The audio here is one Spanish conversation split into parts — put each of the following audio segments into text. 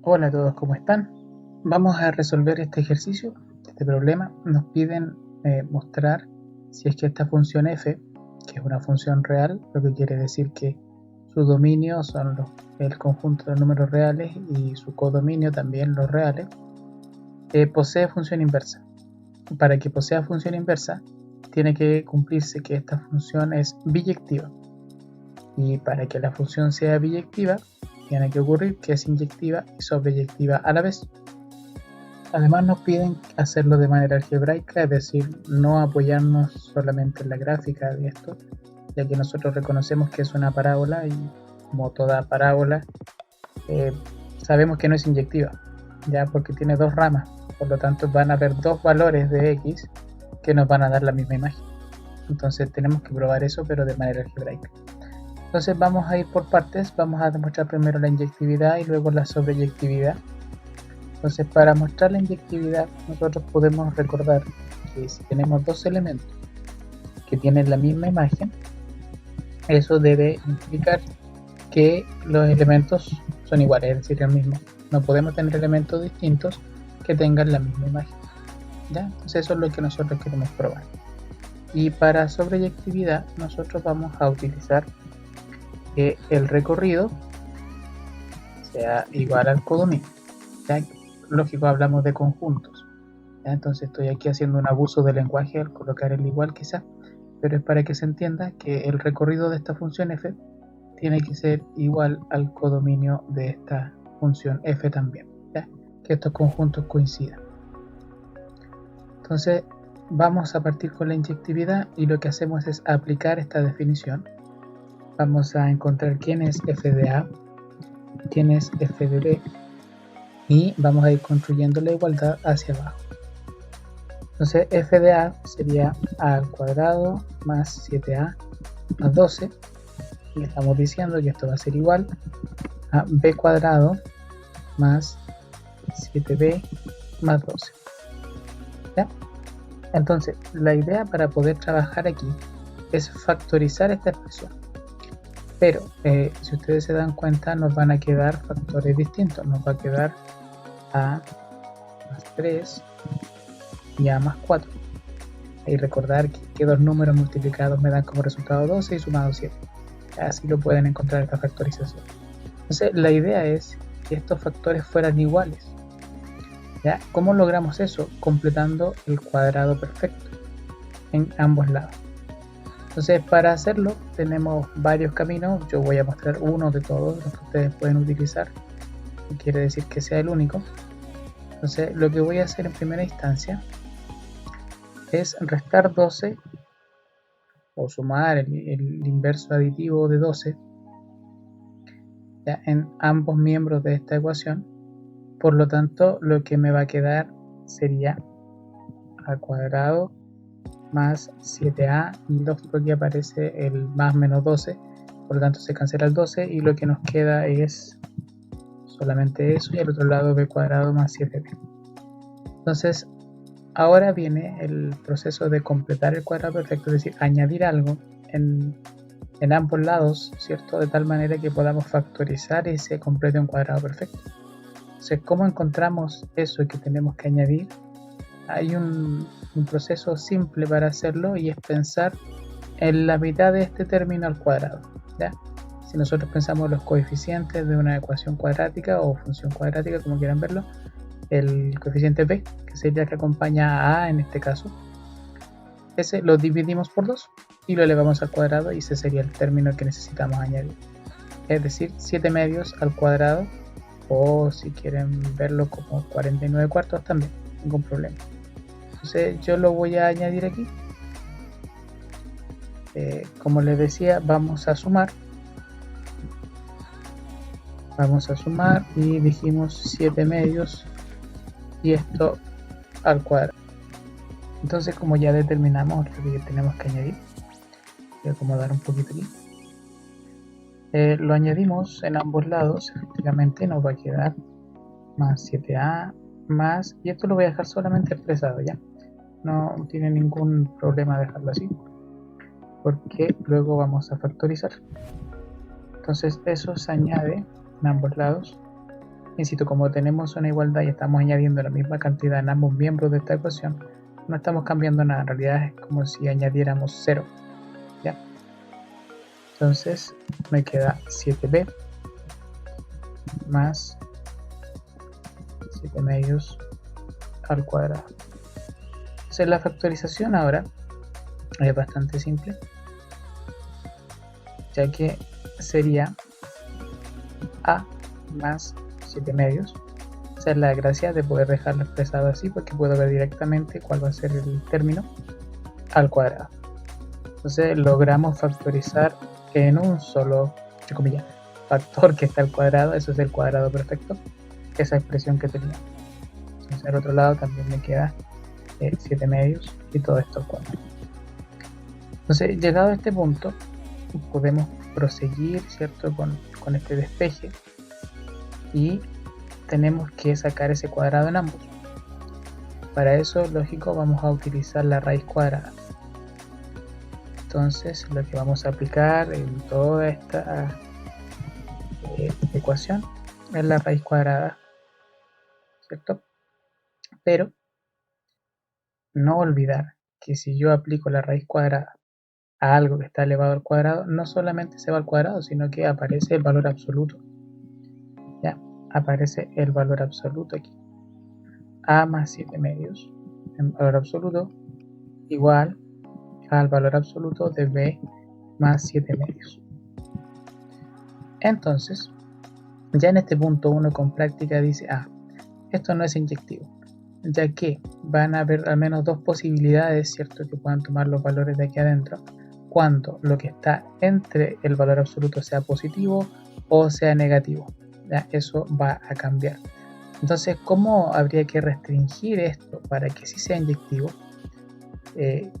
Hola a todos, ¿cómo están? Vamos a resolver este ejercicio, este problema. Nos piden mostrar si es que esta función f, que es una función real, lo que quiere decir que su dominio son el conjunto de números reales y su codominio también los reales, posee función inversa. Para que posea función inversa, tiene que cumplirse que esta función es biyectiva. Y para que la función sea biyectiva, tiene que ocurrir que es inyectiva y sobreyectiva a la vez. Además nos piden hacerlo de manera algebraica, es decir, no apoyarnos solamente en la gráfica de esto, ya que nosotros reconocemos que es una parábola y como toda parábola sabemos que no es inyectiva, ya porque tiene dos ramas, por lo tanto van a haber dos valores de x que nos van a dar la misma imagen. Entonces tenemos que probar eso, pero de manera algebraica. Entonces vamos a ir por partes, vamos a demostrar primero la inyectividad y luego la sobreyectividad. Entonces, para mostrar la inyectividad, nosotros podemos recordar que si tenemos dos elementos que tienen la misma imagen, eso debe implicar que los elementos son iguales, es decir, el mismo. No podemos tener elementos distintos que tengan la misma imagen, ¿ya? Entonces eso es lo que nosotros queremos probar. Y para sobreyectividad, nosotros vamos a utilizar que el recorrido sea igual al codominio, ¿ya? Lógico, hablamos de conjuntos, ¿ya? Entonces estoy aquí haciendo un abuso del lenguaje al colocar el igual quizás, pero es para que se entienda que el recorrido de esta función f tiene que ser igual al codominio de esta función f también, ¿ya? Que estos conjuntos coincidan. Entonces vamos a partir con la inyectividad y lo que hacemos es aplicar esta definición. Vamos a encontrar quién es f de a, quién es f de b, y vamos a ir construyendo la igualdad hacia abajo. Entonces f de a sería a al cuadrado más 7a más 12, y estamos diciendo que esto va a ser igual a b cuadrado más 7b más 12, ¿ya? Entonces la idea para poder trabajar aquí es factorizar esta expresión, pero si ustedes se dan cuenta nos van a quedar factores distintos, nos va a quedar a más 3 y a más 4, y recordar que dos números multiplicados me dan como resultado 12 y sumado 7, así lo pueden encontrar esta factorización. Entonces la idea es que estos factores fueran iguales, ¿ya? ¿Cómo logramos eso? Completando el cuadrado perfecto en ambos lados. Entonces para hacerlo tenemos varios caminos, yo voy a mostrar uno de todos los que ustedes pueden utilizar, no quiere decir que sea el único. Entonces lo que voy a hacer en primera instancia es restar 12 o sumar el inverso aditivo de 12, ¿ya? En ambos miembros de esta ecuación. Por lo tanto, lo que me va a quedar sería a cuadrado más 7a, y lógico que aparece el más menos 12, por lo tanto se cancela el 12 y lo que nos queda es solamente eso, y al otro lado b cuadrado más 7b. Entonces ahora viene el proceso de completar el cuadrado perfecto, es decir, añadir algo en ambos lados, ¿cierto? De tal manera que podamos factorizar y se complete un cuadrado perfecto. Entonces, ¿cómo encontramos eso que tenemos que añadir? Hay un proceso simple para hacerlo, y es pensar en la mitad de este término al cuadrado, ¿ya? Si nosotros pensamos los coeficientes de una ecuación cuadrática o función cuadrática, como quieran verlo, el coeficiente b, que sería el que acompaña a a en este caso, ese lo dividimos por 2 y lo elevamos al cuadrado, y ese sería el término que necesitamos añadir, es decir, 7 medios al cuadrado, o si quieren verlo como 49 cuartos también, ningún problema. Entonces yo lo voy a añadir aquí. Como les decía, vamos a sumar y dijimos 7 medios y esto al cuadrado. Entonces, como ya determinamos lo que tenemos que añadir, voy a acomodar un poquito aquí, lo añadimos en ambos lados. Efectivamente nos va a quedar más 7a más, y esto lo voy a dejar solamente expresado, ya no tiene ningún problema dejarlo así, porque luego vamos a factorizar. Entonces eso se añade en ambos lados, Insisto, como tenemos una igualdad y estamos añadiendo la misma cantidad en ambos miembros de esta ecuación, no estamos cambiando nada, en realidad es como si añadiéramos 0, ¿ya? Entonces me queda 7b más 7 medios al cuadrado. Entonces la factorización ahora es bastante simple, ya que sería a más 7 medios. Esa es la gracia de poder dejarlo expresado así, porque puedo ver directamente cuál va a ser el término al cuadrado. Entonces logramos factorizar en un solo, entre comillas, factor que está al cuadrado. Eso es el cuadrado perfecto, esa expresión que tenía. Entonces al otro lado también me queda 7 medios y todo esto al cuadrado. Entonces, llegado a este punto, podemos proseguir, ¿cierto?, con este despeje, y tenemos que sacar ese cuadrado en ambos. Para eso, lógico, vamos a utilizar la raíz cuadrada. Entonces, lo que vamos a aplicar en toda esta ecuación es la raíz cuadrada, ¿cierto? Pero no olvidar que si yo aplico la raíz cuadrada a algo que está elevado al cuadrado, no solamente se va al cuadrado, sino que aparece el valor absoluto. Ya, aparece el valor absoluto aquí. A más 7 medios en valor absoluto igual al valor absoluto de b más 7 medios. Entonces, ya en este punto uno con práctica dice, esto no es inyectivo, ya que van a haber al menos dos posibilidades, ¿cierto?, que puedan tomar los valores de aquí adentro, cuando lo que está entre el valor absoluto sea positivo o sea negativo. Ya, eso va a cambiar. Entonces, ¿cómo habría que restringir esto para que sí sea inyectivo?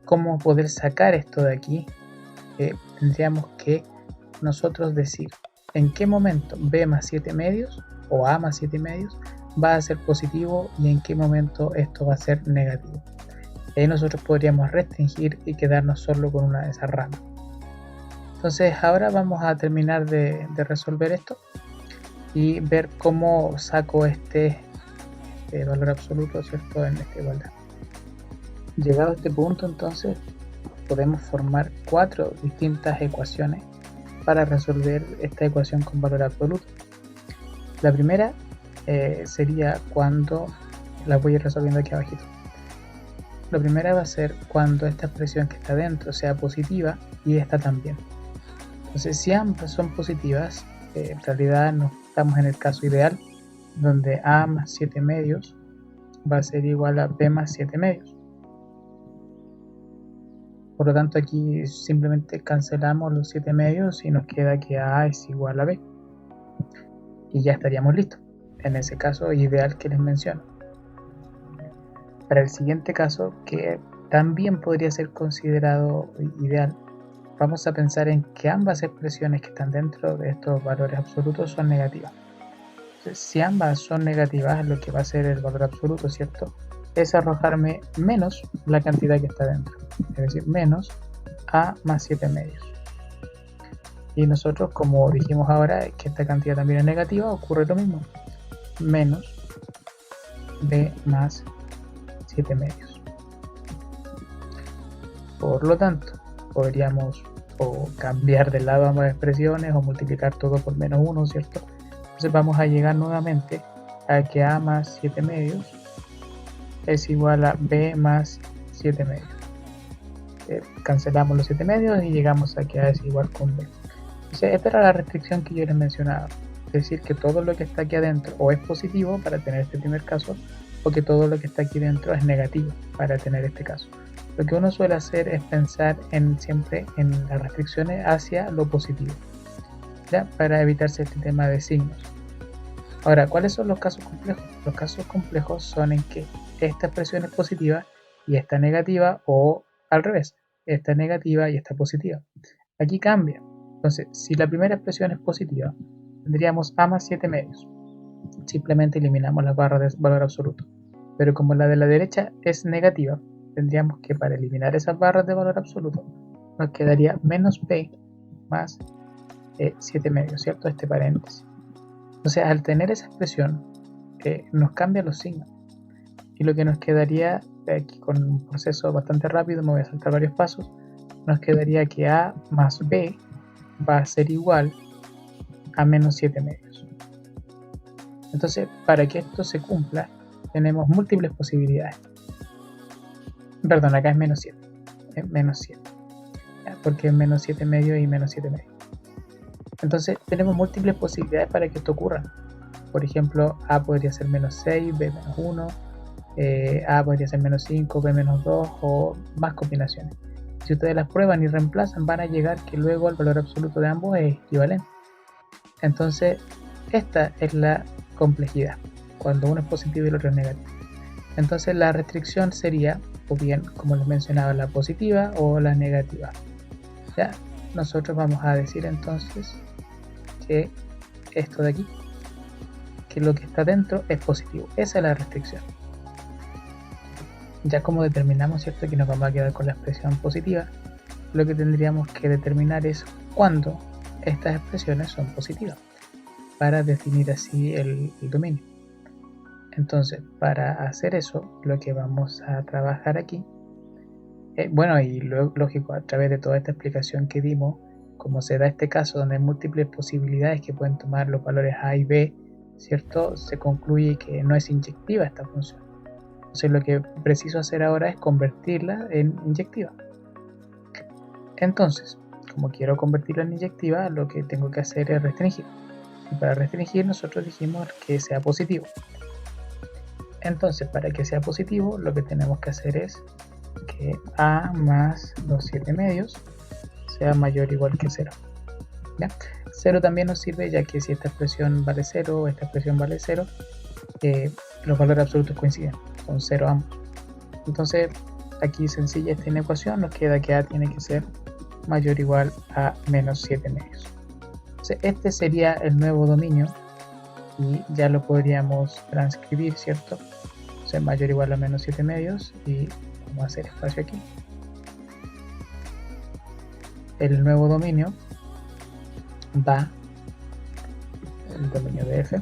¿Cómo poder sacar esto de aquí? Tendríamos que nosotros decir en qué momento b más 7 medios o a más 7 medios va a ser positivo y en qué momento esto va a ser negativo. Y ahí nosotros podríamos restringir y quedarnos solo con una de esas ramas. Entonces ahora vamos a terminar de resolver esto y ver cómo saco este valor absoluto, ¿cierto?, en esta igualdad. Llegado a este punto, entonces podemos formar 4 distintas ecuaciones para resolver esta ecuación con valor absoluto. La primera sería cuando, la voy a ir resolviendo aquí abajito. La primera va a ser cuando esta expresión que está dentro sea positiva y esta también. Entonces, si ambas son positivas, en realidad no estamos en el caso ideal, donde a más 7 medios va a ser igual a b más 7 medios. Por lo tanto, aquí simplemente cancelamos los 7 medios y nos queda que a es igual a b. Y ya estaríamos listos, en ese caso ideal que les menciono. Para el siguiente caso, que también podría ser considerado ideal, vamos a pensar en que ambas expresiones que están dentro de estos valores absolutos son negativas. Entonces, si ambas son negativas, lo que va a hacer el valor absoluto, ¿cierto?, es arrojarme menos la cantidad que está dentro, es decir, menos a más 7 medios. Y nosotros, como dijimos ahora que esta cantidad también es negativa, ocurre lo mismo, menos b más 7 medios. Por lo tanto, podríamos o cambiar de lado ambas expresiones o multiplicar todo por menos 1, ¿cierto? Entonces vamos a llegar nuevamente a que a más 7 medios es igual a b más 7 medios. Cancelamos los 7 medios y llegamos a que a es igual con b. Entonces esta era la restricción que yo les mencionaba, es decir, que todo lo que está aquí adentro o es positivo para tener este primer caso, o que todo lo que está aquí dentro es negativo para tener este caso. Lo que uno suele hacer es pensar siempre en las restricciones hacia lo positivo, ¿ya?, para evitarse este tema de signos. Ahora, ¿cuáles son los casos complejos? Los casos complejos son en que esta expresión es positiva y esta negativa, o al revés, esta es negativa y esta positiva. Aquí cambia. Entonces, si la primera expresión es positiva, tendríamos a más 7 medios. Simplemente eliminamos las barras de valor absoluto. Pero como la de la derecha es negativa, tendríamos que, para eliminar esas barras de valor absoluto, nos quedaría menos b más 7 medios, ¿cierto?, este paréntesis. Entonces, al tener esa expresión, nos cambia los signos. Y lo que nos quedaría aquí, con un proceso bastante rápido, me voy a saltar varios pasos, nos quedaría que A más B va a ser igual a menos 7 medios. Entonces, para que esto se cumpla, tenemos múltiples posibilidades. Perdón, acá es menos 7. Menos 7. Porque es menos 7 medios y menos 7 medios. Entonces, tenemos múltiples posibilidades para que esto ocurra. Por ejemplo, A podría ser menos 6, B menos 1, A podría ser menos 5, B menos 2 o más combinaciones. Si ustedes las prueban y reemplazan, van a llegar que luego el valor absoluto de ambos es equivalente. Entonces, esta es la complejidad, cuando uno es positivo y el otro es negativo. Entonces, la restricción sería, o bien, como les mencionaba, la positiva o la negativa. Ya, nosotros vamos a decir entonces que esto de aquí, que lo que está dentro es positivo. Esa es la restricción. Ya como determinamos, ¿cierto?, que nos vamos a quedar con la expresión positiva, lo que tendríamos que determinar es cuándo estas expresiones son positivas, para definir así el dominio. Entonces, para hacer eso, lo que vamos a trabajar aquí, bueno, y luego, lógico, a través de toda esta explicación que dimos, como se da este caso donde hay múltiples posibilidades que pueden tomar los valores A y B, ¿cierto?, se concluye que no es inyectiva esta función. Entonces lo que preciso hacer ahora es convertirla en inyectiva. Entonces, como quiero convertirla en inyectiva, lo que tengo que hacer es restringir. Y para restringir nosotros dijimos que sea positivo. Entonces, para que sea positivo, lo que tenemos que hacer es que A más los 7 medios sea mayor o igual que 0. ¿Ya? 0 también nos sirve, ya que si esta expresión vale 0 o esta expresión vale 0, los valores absolutos coinciden, son 0 ambos. Entonces, aquí sencilla esta inecuación, nos queda que A tiene que ser mayor o igual a menos 7 medios. Entonces, este sería el nuevo dominio y ya lo podríamos transcribir, ¿cierto? O sea, mayor o igual a menos 7 medios y vamos a hacer espacio aquí. El nuevo dominio va, el dominio de f,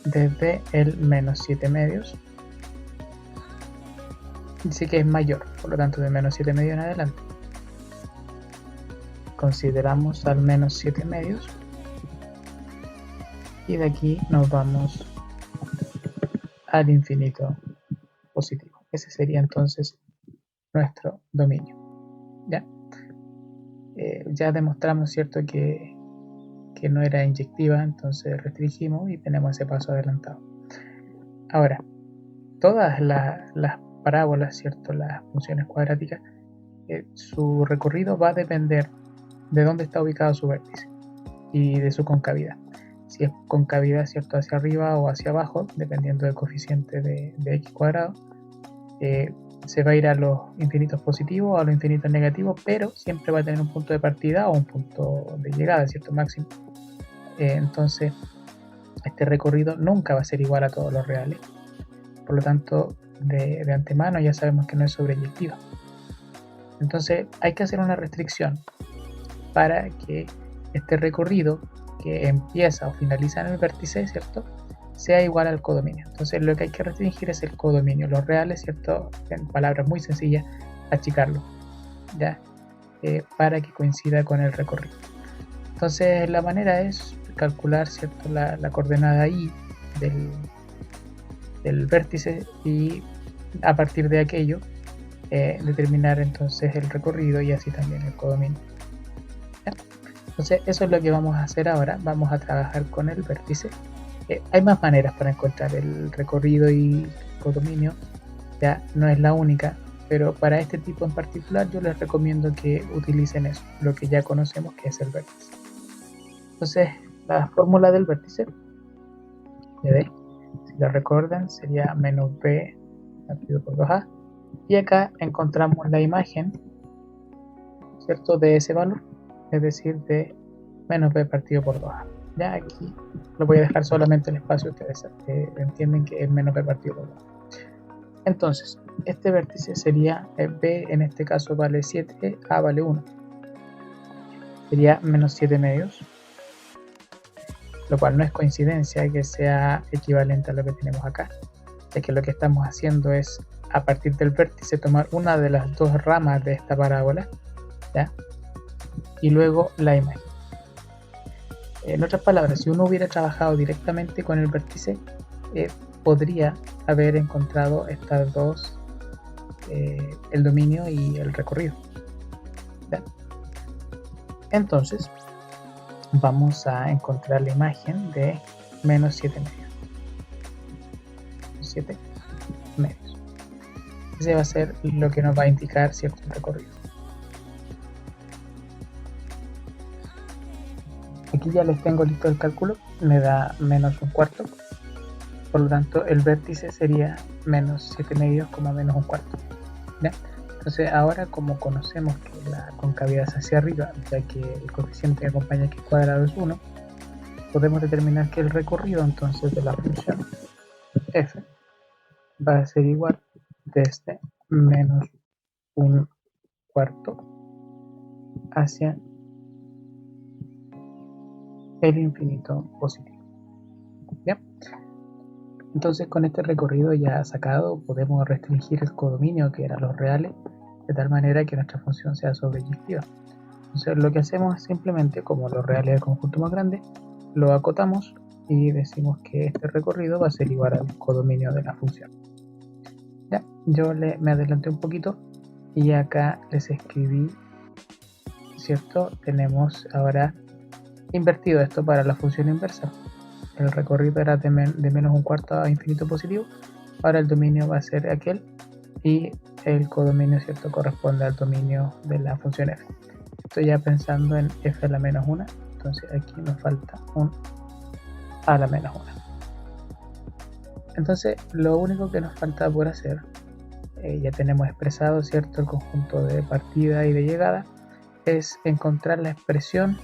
desde el menos 7 medios, dice que es mayor, por lo tanto de menos 7 medios en adelante. Consideramos al menos 7 medios y de aquí nos vamos al infinito positivo. Ese sería entonces nuestro dominio. ¿Ya? Ya demostramos, ¿cierto?, que no era inyectiva, entonces restringimos y tenemos ese paso adelantado. Ahora, todas las parábolas, ¿cierto?, las funciones cuadráticas, su recorrido va a depender de dónde está ubicado su vértice y de su concavidad. Si es concavidad, ¿cierto?, hacia arriba o hacia abajo, dependiendo del coeficiente de x cuadrado, se va a ir a los infinitos positivos o a los infinitos negativos, pero siempre va a tener un punto de partida o un punto de llegada, ¿cierto?, máximo. Entonces, este recorrido nunca va a ser igual a todos los reales. Por lo tanto, de antemano ya sabemos que no es sobreyectiva. Entonces, hay que hacer una restricción para que este recorrido que empieza o finaliza en el vértice, ¿cierto?, sea igual al codominio. Entonces lo que hay que restringir es el codominio, los reales, ¿cierto?, en palabras muy sencillas, achicarlo, ¿ya? Para que coincida con el recorrido. Entonces la manera es calcular, ¿cierto?, la coordenada y del vértice y a partir de aquello determinar entonces el recorrido y así también el codominio. ¿Ya? Entonces eso es lo que vamos a hacer ahora. Vamos a trabajar con el vértice. Hay más maneras para encontrar el recorrido y el codominio, ya no es la única, pero para este tipo en particular yo les recomiendo que utilicen eso, lo que ya conocemos que es el vértice. Entonces la fórmula del vértice de D, si la recuerdan, sería menos b partido por 2a, y acá encontramos la imagen, ¿cierto?, de ese valor, es decir, de menos b partido por 2a. Ya aquí lo voy a dejar solamente el espacio, ustedes entienden que es menos b partido por 2. Entonces, este vértice sería b, en este caso vale 7, a vale 1. sería menos 7 medios, lo cual no es coincidencia que sea equivalente a lo que tenemos acá, ya que lo que estamos haciendo es, a partir del vértice, tomar una de las dos ramas de esta parábola, ¿ya? Y luego la imagen. En otras palabras, si uno hubiera trabajado directamente con el vértice, podría haber encontrado estas dos, el dominio y el recorrido, ¿ya? Entonces vamos a encontrar la imagen de menos 7 medios. 7 medios. Ese va a ser lo que nos va a indicar cierto recorrido. Aquí ya les tengo listo el cálculo, me da menos un cuarto, por lo tanto el vértice sería menos 7 medios, menos un cuarto, ¿ya? Entonces ahora, como conocemos que la concavidad es hacia arriba, ya que el coeficiente que acompaña x cuadrado es 1, podemos determinar que el recorrido entonces de la función f va a ser igual desde menos un cuarto hacia el infinito positivo, ¿ya? Entonces, con este recorrido ya sacado, podemos restringir el codominio, que eran los reales, de tal manera que nuestra función sea sobreyectiva. Entonces, lo que hacemos es simplemente, como los reales del conjunto más grande, lo acotamos y decimos que este recorrido va a ser igual al codominio de la función. Ya, yo me adelanté un poquito y acá les escribí, ¿cierto? Tenemos ahora invertido esto para la función inversa. El recorrido era de menos un cuarto a infinito positivo, ahora el dominio va a ser aquel y el codominio, ¿cierto?, corresponde al dominio de la función f. Estoy ya pensando en f a la menos 1, entonces aquí nos falta un a la menos 1. Entonces lo único que nos falta por hacer, ya tenemos expresado, ¿cierto?, el conjunto de partida y de llegada, es encontrar la expresión,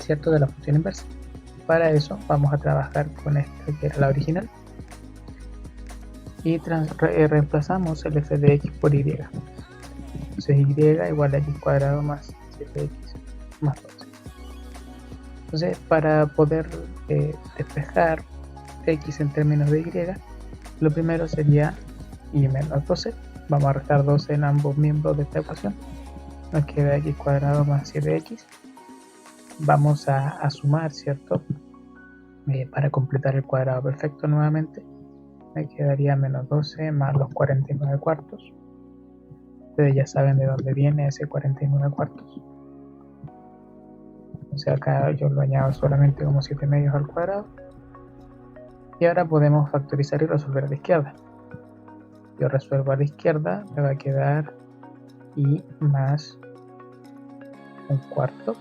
¿cierto?, de la función inversa. Para eso vamos a trabajar con esta que era la original y reemplazamos el f de x por y. Entonces y igual a x cuadrado más 7x más 12. Entonces, para poder despejar x en términos de y, lo primero sería y menos 12. Vamos a restar 12 en ambos miembros de esta ecuación. Nos queda x cuadrado más 7x. Vamos a sumar, ¿cierto? Para completar el cuadrado perfecto nuevamente, me quedaría menos 12 más los 49 cuartos. Ustedes ya saben de dónde viene ese 49 cuartos. O sea, acá yo lo añado solamente como 7 medios al cuadrado. Y ahora podemos factorizar y resolver a la izquierda. Yo resuelvo a la izquierda, me va a quedar y más un cuarto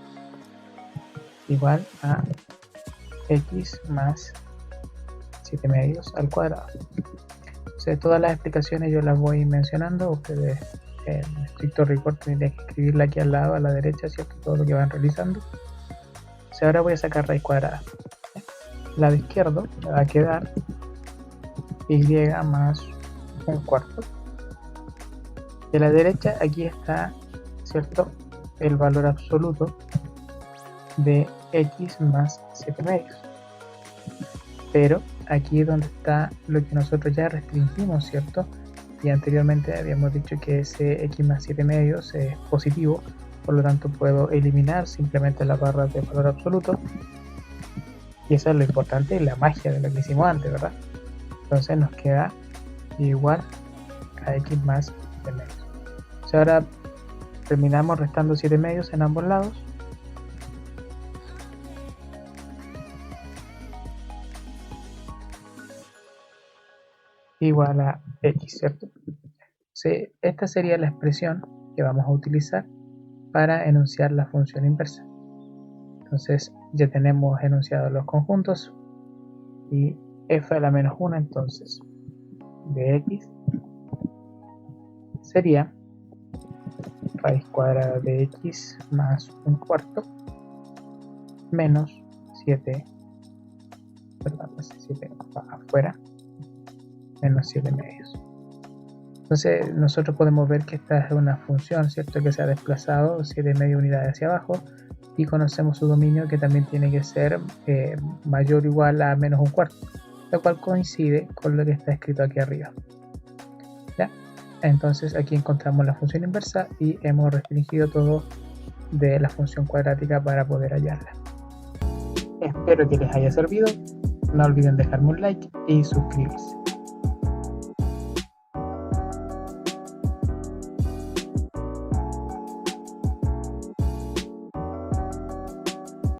igual a x más 7 medios al cuadrado. Entonces, todas las explicaciones yo las voy mencionando. Ustedes en estricto rigor tendrían que escribirla aquí al lado, a la derecha, ¿cierto?, todo lo que van realizando. Entonces, ahora voy a sacar raíz cuadrada. Lado izquierdo me va a quedar y más un cuarto. De la derecha, aquí está, ¿cierto?, el valor absoluto de x más 7 medios. Pero aquí es donde está lo que nosotros ya restringimos, ¿cierto? Y anteriormente habíamos dicho que ese x más 7 medios es positivo, por lo tanto puedo eliminar simplemente las barras de valor absoluto. Y eso es lo importante y la magia de lo que hicimos antes, ¿verdad? Entonces nos queda igual a x más 7 medios. Entonces ahora terminamos restando 7 medios en ambos lados. Igual a x, ¿cierto? Entonces, esta sería la expresión que vamos a utilizar para enunciar la función inversa. Entonces ya tenemos enunciados los conjuntos y f a la menos 1 entonces de x sería raíz cuadrada de x más un cuarto menos 7, perdón, 7 afuera, menos 7 medios. Entonces nosotros podemos ver que esta es una función, ¿cierto?, que se ha desplazado 7,5 unidades hacia abajo, y conocemos su dominio, que también tiene que ser mayor o igual a menos un cuarto, lo cual coincide con lo que está escrito aquí arriba. ¿Ya? Entonces aquí encontramos la función inversa y hemos restringido todo de la función cuadrática para poder hallarla. Espero que les haya servido. No olviden dejarme un like y suscribirse.